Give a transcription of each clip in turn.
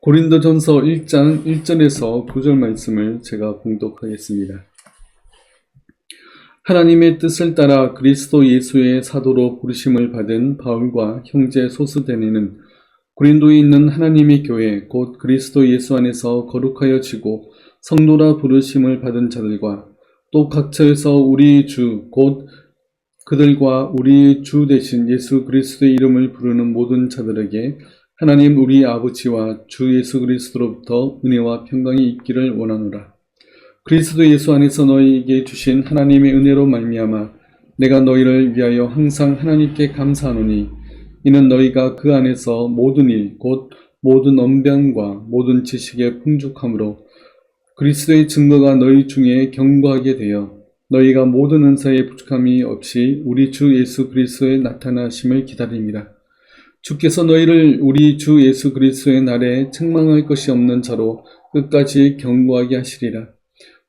고린도전서 1장 1절에서 9절 말씀을 제가 봉독하겠습니다. 하나님의 뜻을 따라 그리스도 예수의 사도로 부르심을 받은 바울과 형제 소스데네는 고린도에 있는 하나님의 교회 곧 그리스도 예수 안에서 거룩하여지고 성도라 부르심을 받은 자들과 또 각처에서 우리 주 곧 그들과 우리 주 대신 예수 그리스도의 이름을 부르는 모든 자들에게 하나님 우리 아버지와 주 예수 그리스도로부터 은혜와 평강이 있기를 원하노라. 그리스도 예수 안에서 너희에게 주신 하나님의 은혜로 말미암아 내가 너희를 위하여 항상 하나님께 감사하노니 이는 너희가 그 안에서 모든 일 곧 모든 언변과 모든 지식의 풍족함으로 그리스도의 증거가 너희 중에 견고하게 되어 너희가 모든 은사의 부족함이 없이 우리 주 예수 그리스도의 나타나심을 기다립니다. 주께서 너희를 우리 주 예수 그리스도의 날에 책망할 것이 없는 자로 끝까지 견고하게 하시리라.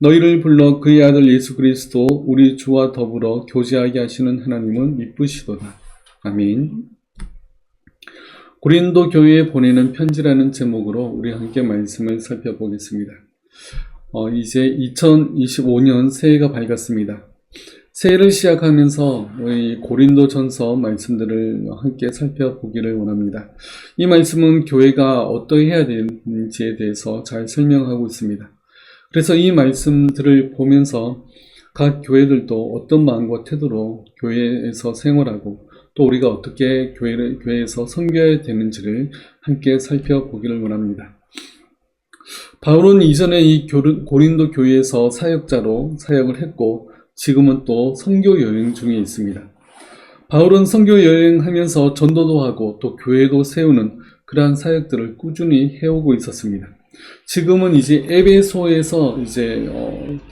너희를 불러 그의 아들 예수 그리스도 우리 주와 더불어 교제하게 하시는 하나님은 미쁘시도다. 아멘. 고린도 교회에 보내는 편지라는 제목으로 우리 함께 말씀을 살펴보겠습니다. 이제 2025년 새해가 밝았습니다. 새해를 시작하면서 우리 고린도전서 말씀들을 함께 살펴보기를 원합니다. 이 말씀은 교회가 어떻게 해야 되는지에 대해서 잘 설명하고 있습니다. 그래서 이 말씀들을 보면서 각 교회들도 어떤 마음과 태도로 교회에서 생활하고 또 우리가 어떻게 교회에서 섬겨야 되는지를 함께 살펴보기를 원합니다. 바울은 이전에 이 고린도 교회에서 사역자로 사역을 했고 지금은 또 선교 여행 중에 있습니다. 바울은 선교 여행하면서 전도도 하고 또 교회도 세우는 그러한 사역들을 꾸준히 해오고 있었습니다. 지금은 이제 에베소에서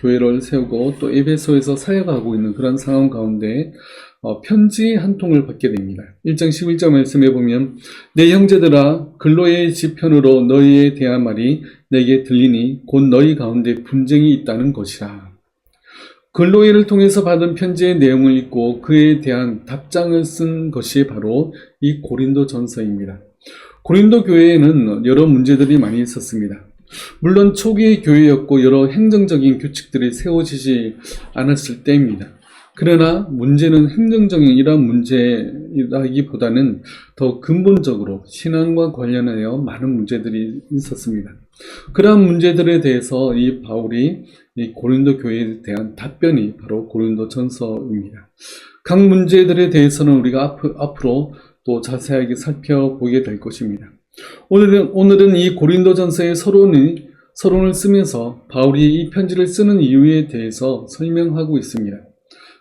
교회를 세우고 또 에베소에서 사역하고 있는 그런 상황 가운데 편지 한 통을 받게 됩니다. 1장 11절 말씀에 보면 내 형제들아 글로의 지편으로 너희에 대한 말이 내게 들리니 곧 너희 가운데 분쟁이 있다는 것이라. 글로이를 통해서 받은 편지의 내용을 읽고 그에 대한 답장을 쓴 것이 바로 이 고린도 전서입니다. 고린도 교회에는 여러 문제들이 많이 있었습니다. 물론 초기의 교회였고 여러 행정적인 규칙들이 세워지지 않았을 때입니다. 그러나 문제는 행정적인 이러한 문제라기보다는 더 근본적으로 신앙과 관련하여 많은 문제들이 있었습니다. 그러한 문제들에 대해서 이 바울이 이 고린도 교회에 대한 답변이 바로 고린도 전서입니다. 각 문제들에 대해서는 우리가 앞으로 또 자세하게 살펴보게 될 것입니다. 오늘은 이 고린도 전서의 서론을 쓰면서 바울이 이 편지를 쓰는 이유에 대해서 설명하고 있습니다.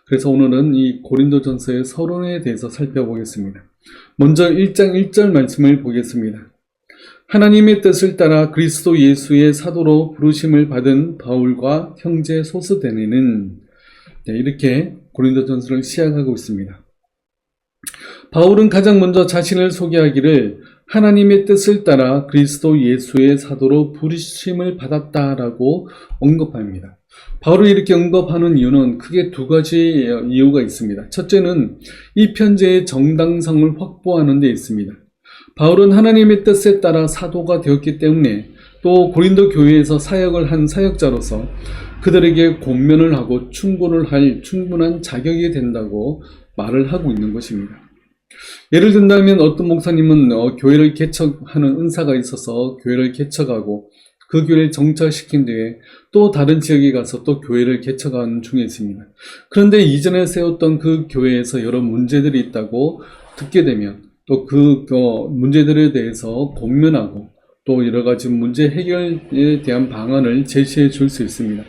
그래서 오늘은 이 고린도 전서의 서론에 대해서 살펴보겠습니다. 먼저 1장 1절 말씀을 보겠습니다. 하나님의 뜻을 따라 그리스도 예수의 사도로 부르심을 받은 바울과 형제 소스데네는 이렇게 고린도 전서를 시작하고 있습니다. 바울은 가장 먼저 자신을 소개하기를 하나님의 뜻을 따라 그리스도 예수의 사도로 부르심을 받았다라고 언급합니다. 바울이 이렇게 언급하는 이유는 크게 두 가지 이유가 있습니다. 첫째는 이 편지의 정당성을 확보하는 데 있습니다. 바울은 하나님의 뜻에 따라 사도가 되었기 때문에 또 고린도 교회에서 사역을 한 사역자로서 그들에게 권면을 하고 충고를 할 충분한 자격이 된다고 말을 하고 있는 것입니다. 예를 든다면 어떤 목사님은 교회를 개척하는 은사가 있어서 교회를 개척하고 그 교회를 정착시킨 뒤에 또 다른 지역에 가서 또 교회를 개척하는 중에 있습니다. 그런데 이전에 세웠던 그 교회에서 여러 문제들이 있다고 듣게 되면 또 그 문제들에 대해서 권면하고 또 여러 가지 문제 해결에 대한 방안을 제시해 줄 수 있습니다.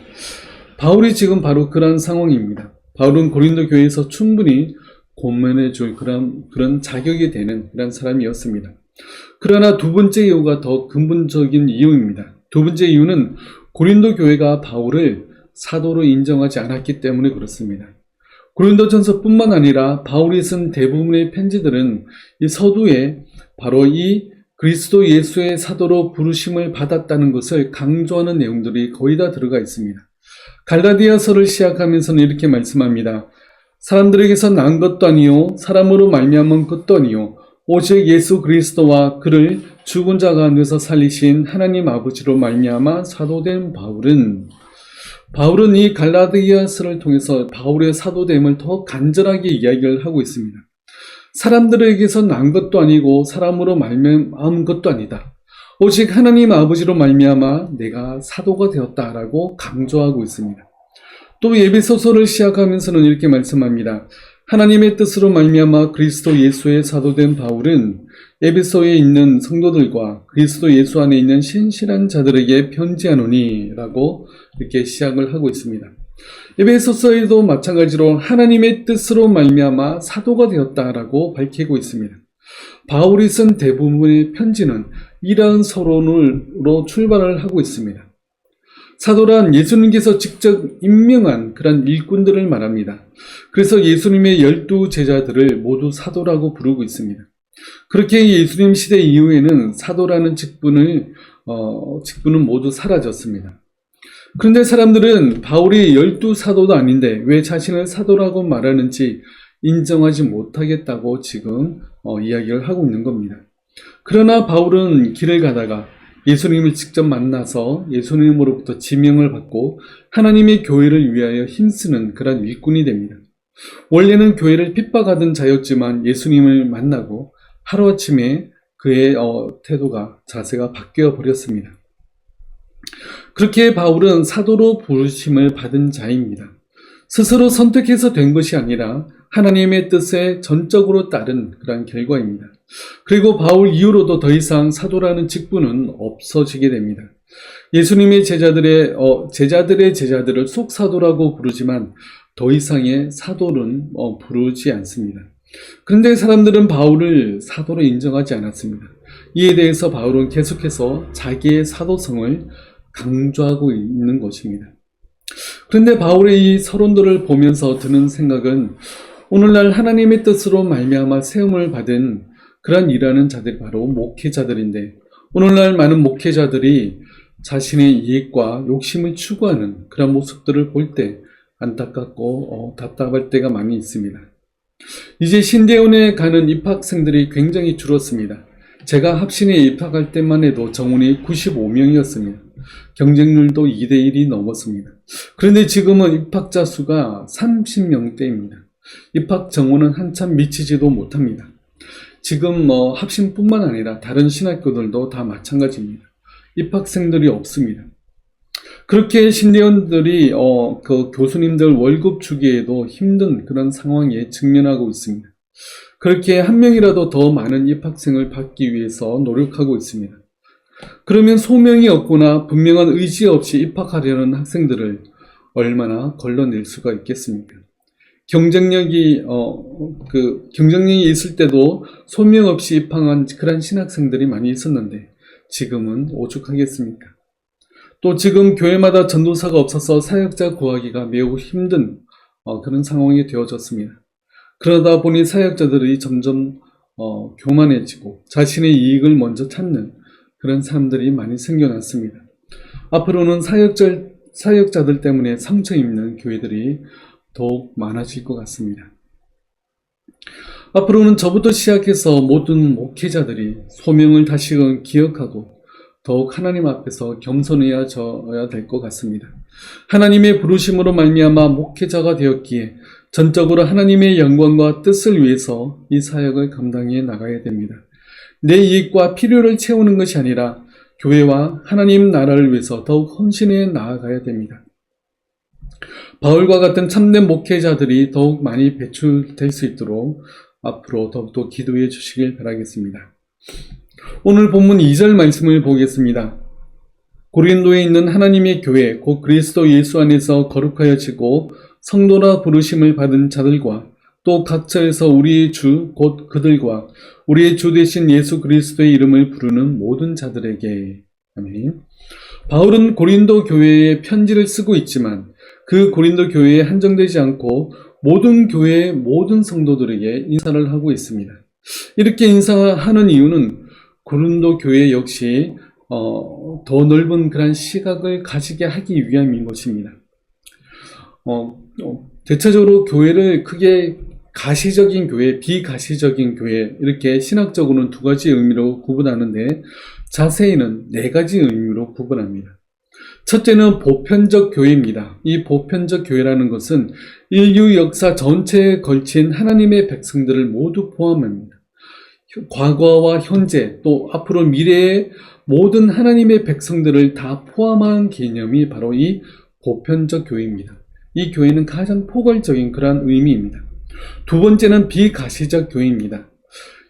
바울이 지금 바로 그런 상황입니다. 바울은 고린도 교회에서 충분히 권면해 줄 그런 자격이 되는 그런 사람이었습니다. 그러나 두 번째 이유가 더 근본적인 이유입니다. 두 번째 이유는 고린도 교회가 바울을 사도로 인정하지 않았기 때문에 그렇습니다. 고린도전서뿐만 아니라 바울이 쓴 대부분의 편지들은 이 서두에 바로 이 그리스도 예수의 사도로 부르심을 받았다는 것을 강조하는 내용들이 거의 다 들어가 있습니다. 갈라디아서를 시작하면서는 이렇게 말씀합니다. 사람들에게서 난 것도 아니요 사람으로 말미암은 것도 아니요 오직 예수 그리스도와 그를 죽은 자 가운데서 살리신 하나님 아버지로 말미암아 사도된 바울은 이 갈라디아서를 통해서 바울의 사도됨을 더 간절하게 이야기를 하고 있습니다. 사람들에게서 난 것도 아니고 사람으로 말미암은 것도 아니다. 오직 하나님 아버지로 말미암아 내가 사도가 되었다라고 강조하고 있습니다. 또 에베소서를 시작하면서는 이렇게 말씀합니다. 하나님의 뜻으로 말미암아 그리스도 예수의 사도된 바울은 에베소에 있는 성도들과 그리스도 예수 안에 있는 신실한 자들에게 편지하노니 라고 이렇게 시작을 하고 있습니다. 에베소서에도 마찬가지로 하나님의 뜻으로 말미암아 사도가 되었다라고 밝히고 있습니다. 바울이 쓴 대부분의 편지는 이러한 서론으로 출발을 하고 있습니다. 사도란 예수님께서 직접 임명한 그런 일꾼들을 말합니다. 그래서 예수님의 12 제자들을 모두 사도라고 부르고 있습니다. 그렇게 예수님 시대 이후에는 사도라는 직분은 모두 사라졌습니다. 그런데 사람들은 바울이 12 사도도 아닌데 왜 자신을 사도라고 말하는지 인정하지 못하겠다고 지금 이야기를 하고 있는 겁니다. 그러나 바울은 길을 가다가 예수님을 직접 만나서 예수님으로부터 지명을 받고 하나님의 교회를 위하여 힘쓰는 그런 일꾼이 됩니다. 원래는 교회를 핍박하던 자였지만 예수님을 만나고 하루아침에 그의 자세가 바뀌어 버렸습니다. 그렇게 바울은 사도로 부르심을 받은 자입니다. 스스로 선택해서 된 것이 아니라 하나님의 뜻에 전적으로 따른 그런 결과입니다. 그리고 바울 이후로도 더 이상 사도라는 직분은 없어지게 됩니다. 예수님의 제자들의 제자들을 속사도라고 부르지만 더 이상의 사도는 부르지 않습니다. 그런데 사람들은 바울을 사도로 인정하지 않았습니다. 이에 대해서 바울은 계속해서 자기의 사도성을 강조하고 있는 것입니다. 그런데 바울의 이 서론들을 보면서 드는 생각은 오늘날 하나님의 뜻으로 말미암아 세움을 받은 그런 일하는 자들이 바로 목회자들인데 오늘날 많은 목회자들이 자신의 이익과 욕심을 추구하는 그런 모습들을 볼 때 안타깝고 답답할 때가 많이 있습니다. 이제 신대원에 가는 입학생들이 굉장히 줄었습니다. 제가 합신에 입학할 때만 해도 정원이 95명이었습니다. 경쟁률도 2대1이 넘었습니다. 그런데 지금은 입학자 수가 30명대입니다. 입학 정원은 한참 미치지도 못합니다. 지금 합신뿐만 아니라 다른 신학교들도 다 마찬가지입니다. 입학생들이 없습니다. 그렇게 신대원들이 그 교수님들 월급 주기에도 힘든 그런 상황에 직면하고 있습니다. 그렇게 한 명이라도 더 많은 입학생을 받기 위해서 노력하고 있습니다. 그러면 소명이 없거나 분명한 의지 없이 입학하려는 학생들을 얼마나 걸러낼 수가 있겠습니까? 경쟁력이 있을 때도 소명 없이 입학한 그런 신학생들이 많이 있었는데 지금은 오죽하겠습니까? 또 지금 교회마다 전도사가 없어서 사역자 구하기가 매우 힘든 그런 상황이 되어졌습니다. 그러다 보니 사역자들이 점점 교만해지고 자신의 이익을 먼저 찾는 그런 사람들이 많이 생겨났습니다. 앞으로는 사역자들 때문에 상처 입는 교회들이 더욱 많아질 것 같습니다. 앞으로는 저부터 시작해서 모든 목회자들이 소명을 다시금 기억하고 더욱 하나님 앞에서 겸손해야 될 것 같습니다. 하나님의 부르심으로 말미암아 목회자가 되었기에 전적으로 하나님의 영광과 뜻을 위해서 이 사역을 감당해 나가야 됩니다. 내 이익과 필요를 채우는 것이 아니라 교회와 하나님 나라를 위해서 더욱 헌신해 나아가야 됩니다. 바울과 같은 참된 목회자들이 더욱 많이 배출될 수 있도록 앞으로 더욱더 기도해 주시길 바라겠습니다. 오늘 본문 2절 말씀을 보겠습니다. 고린도에 있는 하나님의 교회 곧 그리스도 예수 안에서 거룩하여지고 성도라 부르심을 받은 자들과 또 각처에서 우리의 주 곧 그들과 우리의 주 되신 예수 그리스도의 이름을 부르는 모든 자들에게. 아멘. 바울은 고린도 교회에 편지를 쓰고 있지만 그 고린도 교회에 한정되지 않고 모든 교회의 모든 성도들에게 인사를 하고 있습니다. 이렇게 인사하는 이유는 고린도 교회 역시 더 넓은 그런 시각을 가지게 하기 위함인 것입니다. 대체적으로 교회를 크게 가시적인 교회, 비가시적인 교회, 이렇게 신학적으로는 두 가지 의미로 구분하는데 자세히는 네 가지 의미로 구분합니다. 첫째는 보편적 교회입니다. 이 보편적 교회라는 것은 인류 역사 전체에 걸친 하나님의 백성들을 모두 포함합니다. 과거와 현재 또 앞으로 미래의 모든 하나님의 백성들을 다 포함한 개념이 바로 이 보편적 교회입니다. 이 교회는 가장 포괄적인 그러한 의미입니다. 두 번째는 비가시적 교회입니다.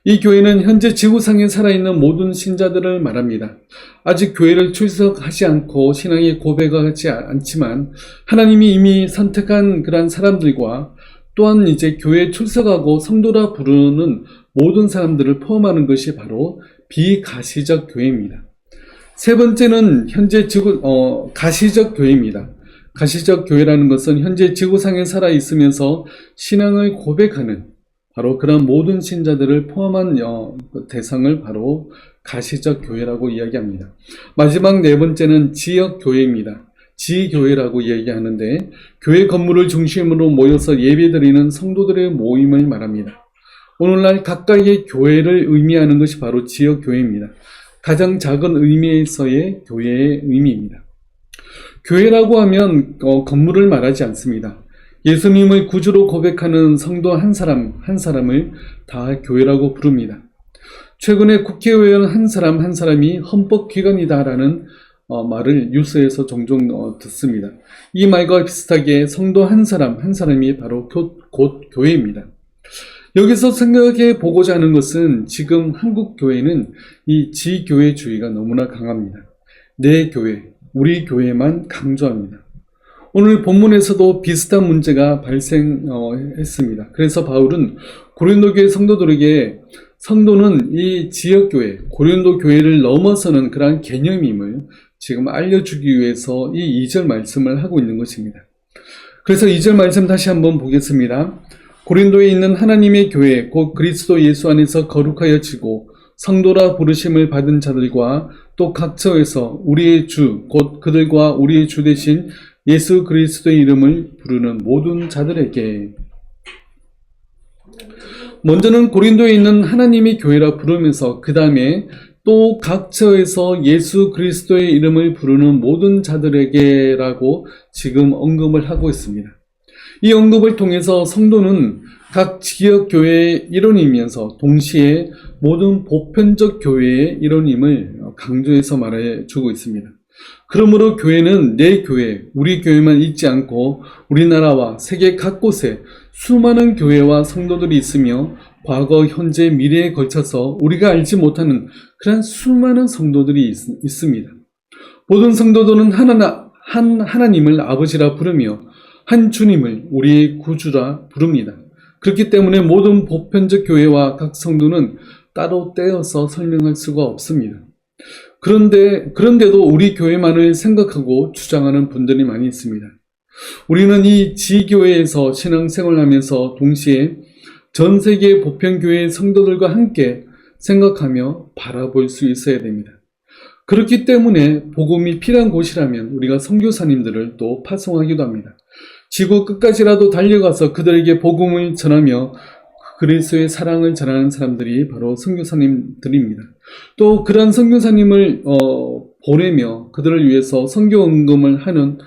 이 교회는 현재 지구상에 살아있는 모든 신자들을 말합니다. 아직 교회를 출석하지 않고 신앙에 고백하지 않지만 하나님이 이미 선택한 그러한 사람들과 또한 이제 교회에 출석하고 성도라 부르는 모든 사람들을 포함하는 것이 바로 비가시적 교회입니다. 세 번째는 현재 가시적 교회입니다. 가시적 교회라는 것은 현재 지구상에 살아있으면서 신앙을 고백하는 바로 그런 모든 신자들을 포함한 대상을 바로 가시적 교회라고 이야기합니다. 마지막 네 번째는 지역 교회입니다. 지교회라고 이야기하는데 교회 건물을 중심으로 모여서 예배드리는 성도들의 모임을 말합니다. 오늘날 각각의 교회를 의미하는 것이 바로 지역 교회입니다. 가장 작은 의미에서의 교회의 의미입니다. 교회라고 하면 건물을 말하지 않습니다. 예수님을 구주로 고백하는 성도 한 사람을 다 교회라고 부릅니다. 최근에 국회의원 한 사람이 헌법기관이다라는 말을 뉴스에서 종종 듣습니다. 이 말과 비슷하게 성도 한 사람이 바로 곧 교회입니다. 여기서 생각해 보고자 하는 것은 지금 한국 교회는 이 지교회주의가 너무나 강합니다. 내 교회, 우리 교회만 강조합니다. 오늘 본문에서도 비슷한 문제가 발생했습니다. 그래서 바울은 고린도 교회 성도들에게 성도는 이 지역교회, 고린도 교회를 넘어서는 그러한 개념임을 지금 알려주기 위해서 이 2절 말씀을 하고 있는 것입니다. 그래서 2절 말씀 다시 한번 보겠습니다. 고린도에 있는 하나님의 교회, 곧 그리스도 예수 안에서 거룩하여 지고 성도라 부르심을 받은 자들과 또 각처에서 우리의 주, 곧 그들과 우리의 주 되신 예수 그리스도의 이름을 부르는 모든 자들에게. 먼저는 고린도에 있는 하나님의 교회라 부르면서 그 다음에 또 각처에서 예수 그리스도의 이름을 부르는 모든 자들에게라고 지금 언급을 하고 있습니다. 이 언급을 통해서 성도는 각 지역교회의 일원이면서 동시에 모든 보편적 교회의 일원임을 강조해서 말해주고 있습니다. 그러므로 교회는 내 교회, 우리 교회만 있지 않고 우리나라와 세계 각곳에 수많은 교회와 성도들이 있으며 과거, 현재, 미래에 걸쳐서 우리가 알지 못하는 그런 수많은 성도들이 있습니다. 모든 성도들은 하나님을 아버지라 부르며 한 주님을 우리의 구주라 부릅니다. 그렇기 때문에 모든 보편적 교회와 각 성도는 따로 떼어서 설명할 수가 없습니다. 그런데도 우리 교회만을 생각하고 주장하는 분들이 많이 있습니다. 우리는 이 지교회에서 신앙생활을 하면서 동시에 전 세계 보편교회의 성도들과 함께 생각하며 바라볼 수 있어야 됩니다. 그렇기 때문에 복음이 필요한 곳이라면 우리가 선교사님들을 또 파송하기도 합니다. 지구 끝까지라도 달려가서 그들에게 복음을 전하며 그리스도의 사랑을 전하는 사람들이 바로 선교사님들입니다. 또 그러한 선교사님을 보내며 그들을 위해서 선교 헌금을 하는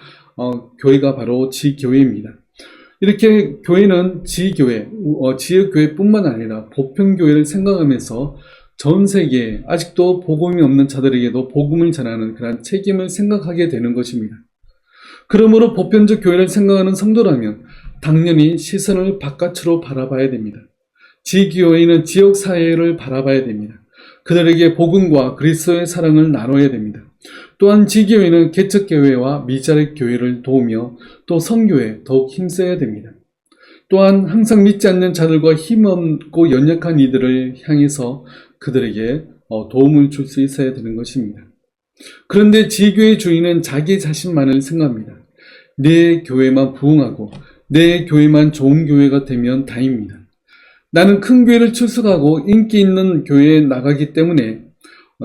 교회가 바로 지교회입니다. 이렇게 교회는 지교회, 지역교회뿐만 아니라 보편교회를 생각하면서 전 세계에 아직도 복음이 없는 자들에게도 복음을 전하는 그런 책임을 생각하게 되는 것입니다. 그러므로 보편적 교회를 생각하는 성도라면 당연히 시선을 바깥으로 바라봐야 됩니다. 지교회는 지역사회를 바라봐야 됩니다. 그들에게 복음과 그리스도의 사랑을 나눠야 됩니다. 또한 지교회는 개척교회와 미자립 교회를 도우며 또 선교에 더욱 힘써야 됩니다. 또한 항상 믿지 않는 자들과 힘없고 연약한 이들을 향해서 그들에게 도움을 줄 수 있어야 되는 것입니다. 그런데 지교회 주인은 자기 자신만을 생각합니다. 내 교회만 부흥하고 내 교회만 좋은 교회가 되면 다입니다. 나는 큰 교회를 출석하고 인기 있는 교회에 나가기 때문에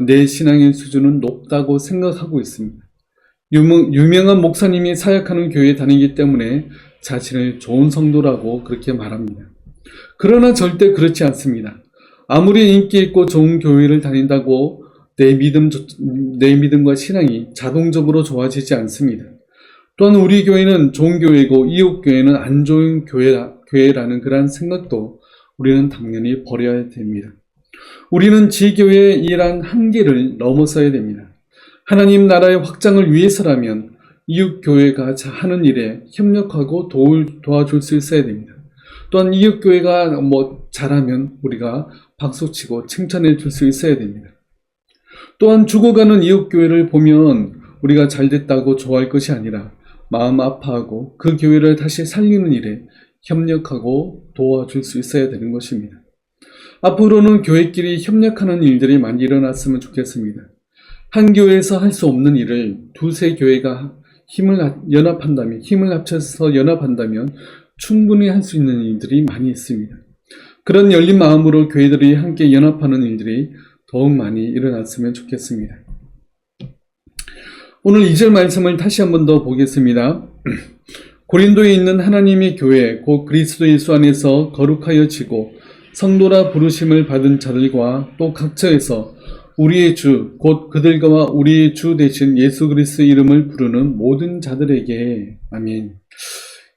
내 신앙의 수준은 높다고 생각하고 있습니다. 유명한 목사님이 사역하는 교회에 다니기 때문에 자신을 좋은 성도라고 그렇게 말합니다. 그러나 절대 그렇지 않습니다. 아무리 인기 있고 좋은 교회를 다닌다고 내 믿음과 신앙이 자동적으로 좋아지지 않습니다. 또한 우리 교회는 좋은 교회고 이웃 교회는 안 좋은 교회라는 그러한 생각도 우리는 당연히 버려야 됩니다. 우리는 지교회의 이러한 한계를 넘어서야 됩니다. 하나님 나라의 확장을 위해서라면 이웃 교회가 하는 일에 협력하고 도와줄 수 있어야 됩니다. 또한 이웃 교회가 잘하면 우리가 박수치고 칭찬해 줄 수 있어야 됩니다. 또한 죽어가는 이웃 교회를 보면 우리가 잘됐다고 좋아할 것이 아니라 마음 아파하고 그 교회를 다시 살리는 일에 협력하고 도와줄 수 있어야 되는 것입니다. 앞으로는 교회끼리 협력하는 일들이 많이 일어났으면 좋겠습니다. 한 교회에서 할 수 없는 일을 두세 교회가 힘을 합쳐서 연합한다면 충분히 할 수 있는 일들이 많이 있습니다. 그런 열린 마음으로 교회들이 함께 연합하는 일들이 더욱 많이 일어났으면 좋겠습니다. 오늘 2절 말씀을 다시 한 번 더 보겠습니다. 고린도에 있는 하나님의 교회 곧 그리스도 예수 안에서 거룩하여지고 성도라 부르심을 받은 자들과 또 각처에서 우리의 주 곧 그들과 우리의 주 되신 예수 그리스도 이름을 부르는 모든 자들에게 아멘.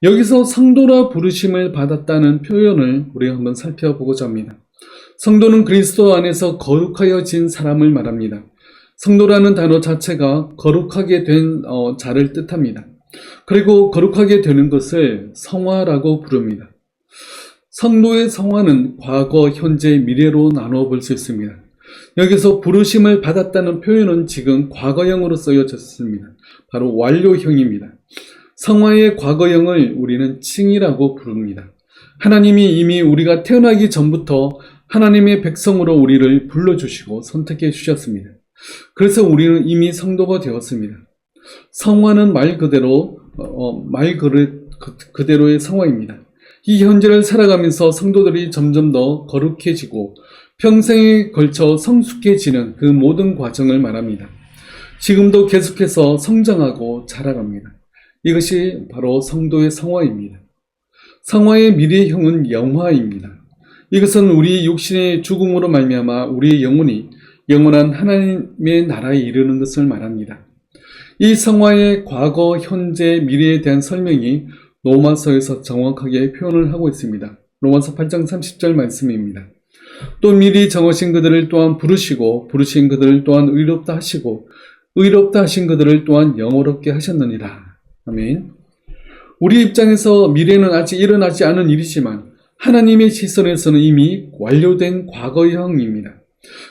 여기서 성도라 부르심을 받았다는 표현을 우리가 한번 살펴보고자 합니다. 성도는 그리스도 안에서 거룩하여진 사람을 말합니다. 성도라는 단어 자체가 거룩하게 된 자를 뜻합니다. 그리고 거룩하게 되는 것을 성화라고 부릅니다. 성도의 성화는 과거, 현재, 미래로 나누어 볼 수 있습니다. 여기서 부르심을 받았다는 표현은 지금 과거형으로 쓰여졌습니다. 바로 완료형입니다. 성화의 과거형을 우리는 칭이라고 부릅니다. 하나님이 이미 우리가 태어나기 전부터 하나님의 백성으로 우리를 불러주시고 선택해 주셨습니다. 그래서 우리는 이미 성도가 되었습니다. 성화는 말 그대로의 성화입니다. 이 현재를 살아가면서 성도들이 점점 더 거룩해지고 평생에 걸쳐 성숙해지는 그 모든 과정을 말합니다. 지금도 계속해서 성장하고 자라갑니다. 이것이 바로 성도의 성화입니다. 성화의 미래형은 영화입니다. 이것은 우리 육신의 죽음으로 말미암아 우리의 영혼이 영원한 하나님의 나라에 이르는 것을 말합니다. 이 성화의 과거, 현재, 미래에 대한 설명이 로마서에서 정확하게 표현을 하고 있습니다. 로마서 8장 30절 말씀입니다. 또 미리 정하신 그들을 또한 부르시고 부르신 그들을 또한 의롭다 하시고 의롭다 하신 그들을 또한 영원롭게 하셨느니라. 아멘. 우리 입장에서 미래는 아직 일어나지 않은 일이지만 하나님의 시선에서는 이미 완료된 과거형입니다.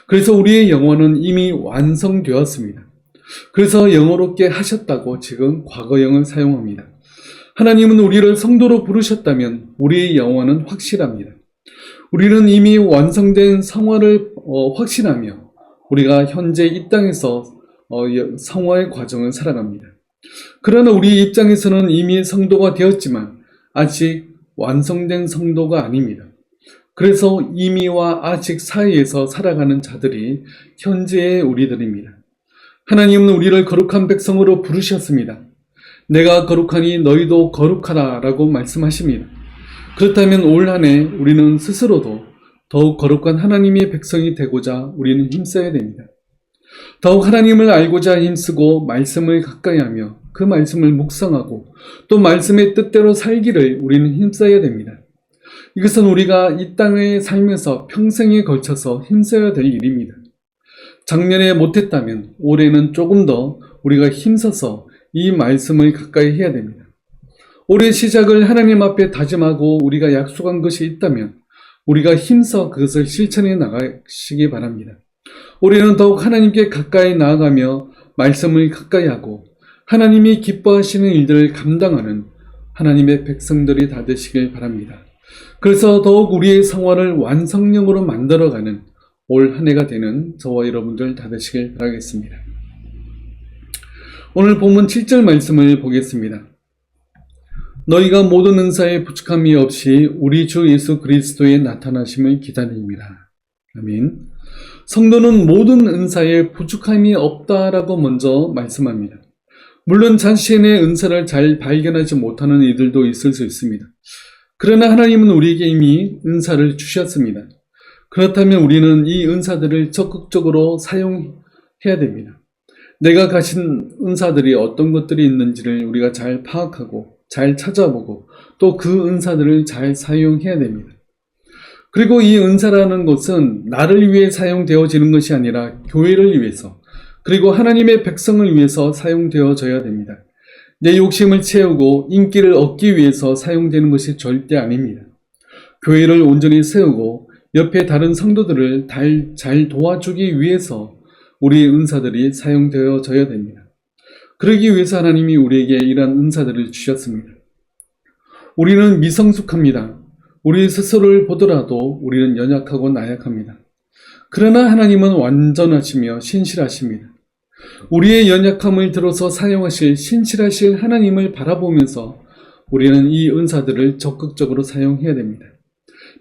그래서 우리의 영혼은 이미 완성되었습니다. 그래서 영원롭게 하셨다고 지금 과거형을 사용합니다. 하나님은 우리를 성도로 부르셨다면 우리의 영혼은 확실합니다. 우리는 이미 완성된 성화를 확신하며 우리가 현재 이 땅에서 성화의 과정을 살아갑니다. 그러나 우리 입장에서는 이미 성도가 되었지만 아직 완성된 성도가 아닙니다. 그래서 이미와 아직 사이에서 살아가는 자들이 현재의 우리들입니다. 하나님은 우리를 거룩한 백성으로 부르셨습니다. 내가 거룩하니 너희도 거룩하라 라고 말씀하십니다. 그렇다면 올 한 해 우리는 스스로도 더욱 거룩한 하나님의 백성이 되고자 우리는 힘써야 됩니다. 더욱 하나님을 알고자 힘쓰고 말씀을 가까이 하며 그 말씀을 묵상하고 또 말씀의 뜻대로 살기를 우리는 힘써야 됩니다. 이것은 우리가 이 땅에 살면서 평생에 걸쳐서 힘써야 될 일입니다. 작년에 못했다면 올해는 조금 더 우리가 힘써서 이 말씀을 가까이 해야 됩니다. 올해 시작을 하나님 앞에 다짐하고 우리가 약속한 것이 있다면 우리가 힘써 그것을 실천해 나가시기 바랍니다. 올해는 더욱 하나님께 가까이 나아가며 말씀을 가까이 하고 하나님이 기뻐하시는 일들을 감당하는 하나님의 백성들이 다 되시길 바랍니다. 그래서 더욱 우리의 성화를 완성형으로 만들어가는 올 한 해가 되는 저와 여러분들 다 되시길 바라겠습니다. 오늘 본문 7절 말씀을 보겠습니다. 너희가 모든 은사에 부족함이 없이 우리 주 예수 그리스도의 나타나심을 기다립니다. 아멘. 성도는 모든 은사에 부족함이 없다라고 먼저 말씀합니다. 물론 자신의 은사를 잘 발견하지 못하는 이들도 있을 수 있습니다. 그러나 하나님은 우리에게 이미 은사를 주셨습니다. 그렇다면 우리는 이 은사들을 적극적으로 사용해야 됩니다. 내가 가진 은사들이 어떤 것들이 있는지를 우리가 잘 파악하고 잘 찾아보고 또 그 은사들을 잘 사용해야 됩니다. 그리고 이 은사라는 것은 나를 위해 사용되어지는 것이 아니라 교회를 위해서 그리고 하나님의 백성을 위해서 사용되어져야 됩니다. 내 욕심을 채우고 인기를 얻기 위해서 사용되는 것이 절대 아닙니다. 교회를 온전히 세우고 옆에 다른 성도들을 잘 도와주기 위해서 우리의 은사들이 사용되어져야 됩니다. 그러기 위해서 하나님이 우리에게 이러한 은사들을 주셨습니다. 우리는 미성숙합니다. 우리 스스로를 보더라도 우리는 연약하고 나약합니다. 그러나 하나님은 완전하시며 신실하십니다. 우리의 연약함을 들어서 사용하실 신실하실 하나님을 바라보면서 우리는 이 은사들을 적극적으로 사용해야 됩니다.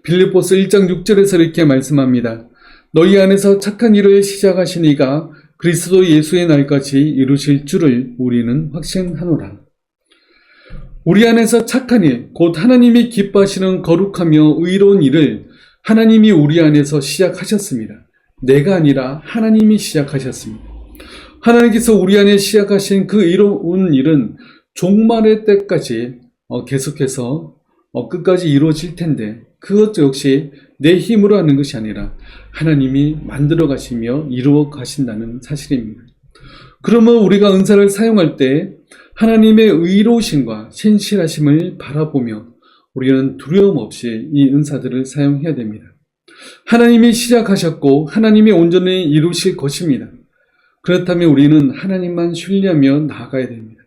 빌립보서 1장 6절에서 이렇게 말씀합니다. 너희 안에서 착한 일을 시작하신 이가 그리스도 예수의 날까지 이루실 줄을 우리는 확신하노라. 우리 안에서 착한 일, 곧 하나님이 기뻐하시는 거룩하며 의로운 일을 하나님이 우리 안에서 시작하셨습니다. 내가 아니라 하나님이 시작하셨습니다. 하나님께서 우리 안에 시작하신 그 의로운 일은 종말의 때까지 계속해서 끝까지 이루어질 텐데 그것 역시 내 힘으로 하는 것이 아니라 하나님이 만들어 가시며 이루어 가신다는 사실입니다. 그러면 우리가 은사를 사용할 때 하나님의 의로우심과 신실하심을 바라보며 우리는 두려움 없이 이 은사들을 사용해야 됩니다. 하나님이 시작하셨고 하나님이 온전히 이루실 것입니다. 그렇다면 우리는 하나님만 신뢰하며 나아가야 됩니다.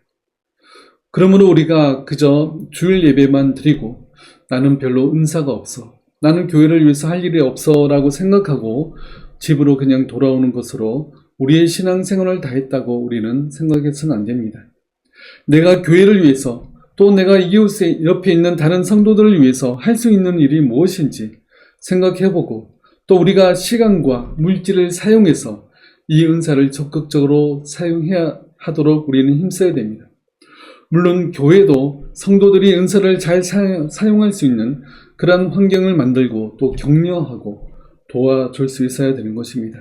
그러므로 우리가 그저 주일 예배만 드리고 나는 별로 은사가 없어, 나는 교회를 위해서 할 일이 없어 라고 생각하고 집으로 그냥 돌아오는 것으로 우리의 신앙생활을 다했다고 우리는 생각해서는 안 됩니다. 내가 교회를 위해서 또 내가 이웃의 옆에 있는 다른 성도들을 위해서 할 수 있는 일이 무엇인지 생각해보고 또 우리가 시간과 물질을 사용해서 이 은사를 적극적으로 사용해야 하도록 우리는 힘써야 됩니다. 물론 교회도 성도들이 은사를 잘 사용할 수 있는 그런 환경을 만들고 또 격려하고 도와줄 수 있어야 되는 것입니다.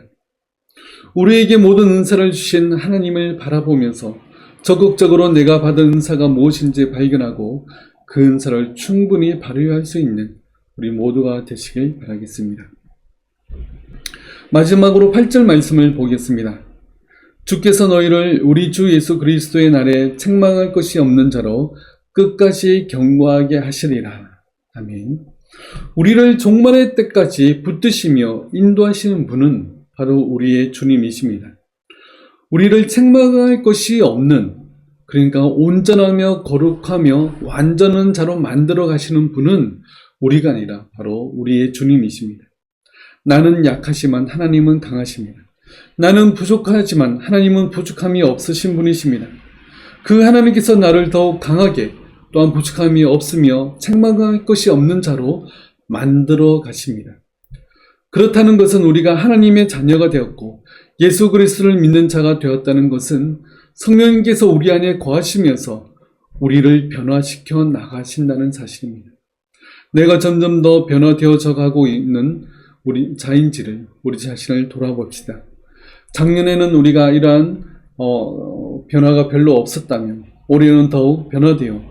우리에게 모든 은사를 주신 하나님을 바라보면서 적극적으로 내가 받은 은사가 무엇인지 발견하고 그 은사를 충분히 발휘할 수 있는 우리 모두가 되시길 바라겠습니다. 마지막으로 8절 말씀을 보겠습니다. 주께서 너희를 우리 주 예수 그리스도의 날에 책망할 것이 없는 자로 끝까지 경고하게 하시리라. 아멘. 우리를 종말의 때까지 붙드시며 인도하시는 분은 바로 우리의 주님이십니다. 우리를 책망할 것이 없는, 그러니까 온전하며 거룩하며 완전한 자로 만들어 가시는 분은 우리가 아니라 바로 우리의 주님이십니다. 나는 약하지만 하나님은 강하십니다. 나는 부족하지만 하나님은 부족함이 없으신 분이십니다. 그 하나님께서 나를 더욱 강하게 또한 부족함이 없으며 책망할 것이 없는 자로 만들어 가십니다. 그렇다는 것은 우리가 하나님의 자녀가 되었고 예수 그리스도를 믿는 자가 되었다는 것은 성령님께서 우리 안에 거하시면서 우리를 변화시켜 나가신다는 사실입니다. 내가 점점 더 변화되어져 가고 있는 우리 자인지를, 우리 자신을 돌아봅시다. 작년에는 우리가 이러한 변화가 별로 없었다면 올해는 더욱 변화되어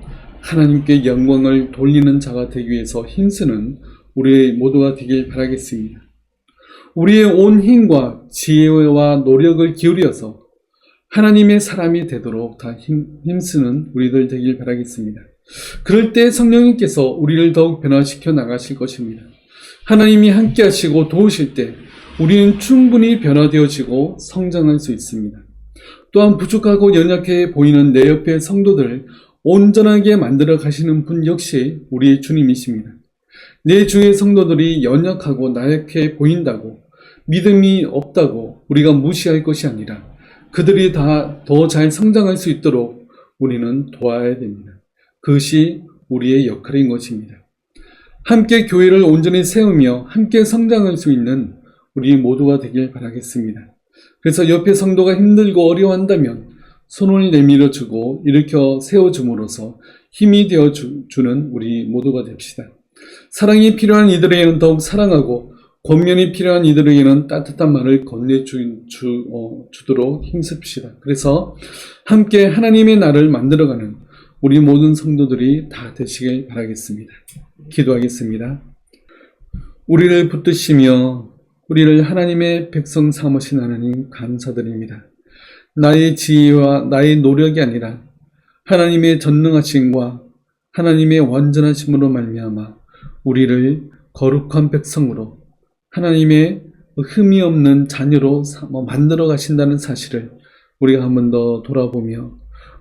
하나님께 영광을 돌리는 자가 되기 위해서 힘쓰는 우리 모두가 되길 바라겠습니다. 우리의 온 힘과 지혜와 노력을 기울여서 하나님의 사람이 되도록 다 힘쓰는 우리들 되길 바라겠습니다. 그럴 때 성령님께서 우리를 더욱 변화시켜 나가실 것입니다. 하나님이 함께 하시고 도우실 때 우리는 충분히 변화되어지고 성장할 수 있습니다. 또한 부족하고 연약해 보이는 내 옆의 성도들을 온전하게 만들어 가시는 분 역시 우리의 주님이십니다. 내 주의 성도들이 연약하고 나약해 보인다고 믿음이 없다고 우리가 무시할 것이 아니라 그들이 다 더 잘 성장할 수 있도록 우리는 도와야 됩니다. 그것이 우리의 역할인 것입니다. 함께 교회를 온전히 세우며 함께 성장할 수 있는 우리 모두가 되길 바라겠습니다. 그래서 옆에 성도가 힘들고 어려워한다면 손을 내밀어주고 일으켜 세워줌으로써 힘이 되어 주는 우리 모두가 됩시다. 사랑이 필요한 이들에게는 더욱 사랑하고 권면이 필요한 이들에게는 따뜻한 말을 건네주도록 힘씁시다. 그래서 함께 하나님의 나라를 만들어가는 우리 모든 성도들이 다 되시길 바라겠습니다. 기도하겠습니다. 우리를 붙드시며 우리를 하나님의 백성 삼으신 하나님 감사드립니다. 나의 지혜와 나의 노력이 아니라 하나님의 전능하심과 하나님의 완전하심으로 말미암아 우리를 거룩한 백성으로 하나님의 흠이 없는 자녀로 만들어 가신다는 사실을 우리가 한 번 더 돌아보며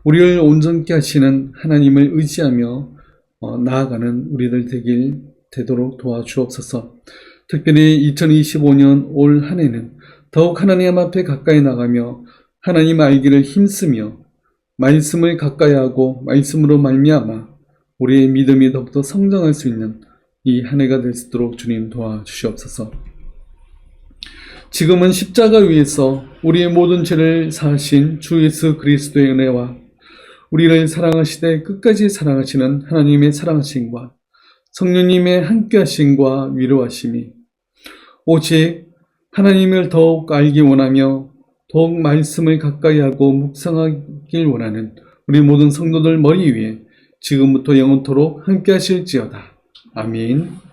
우리를 온전케 하시는 하나님을 의지하며 나아가는 우리들 되도록 도와주옵소서. 특별히 2025년 올 한 해는 더욱 하나님 앞에 가까이 나가며 하나님 알기를 힘쓰며 말씀을 가까이 하고 말씀으로 말미암아 우리의 믿음이 더욱더 성장할 수 있는 이 한 해가 될 수 있도록 주님 도와주시옵소서. 지금은 십자가 위에서 우리의 모든 죄를 사하신 주 예수 그리스도의 은혜와 우리를 사랑하시되 끝까지 사랑하시는 하나님의 사랑하심과 성령님의 함께하심과 위로하심이 오직 하나님을 더욱 알기 원하며 더욱 말씀을 가까이 하고 묵상하길 원하는 우리 모든 성도들 머리 위에 지금부터 영원토록 함께하실지어다. 아멘.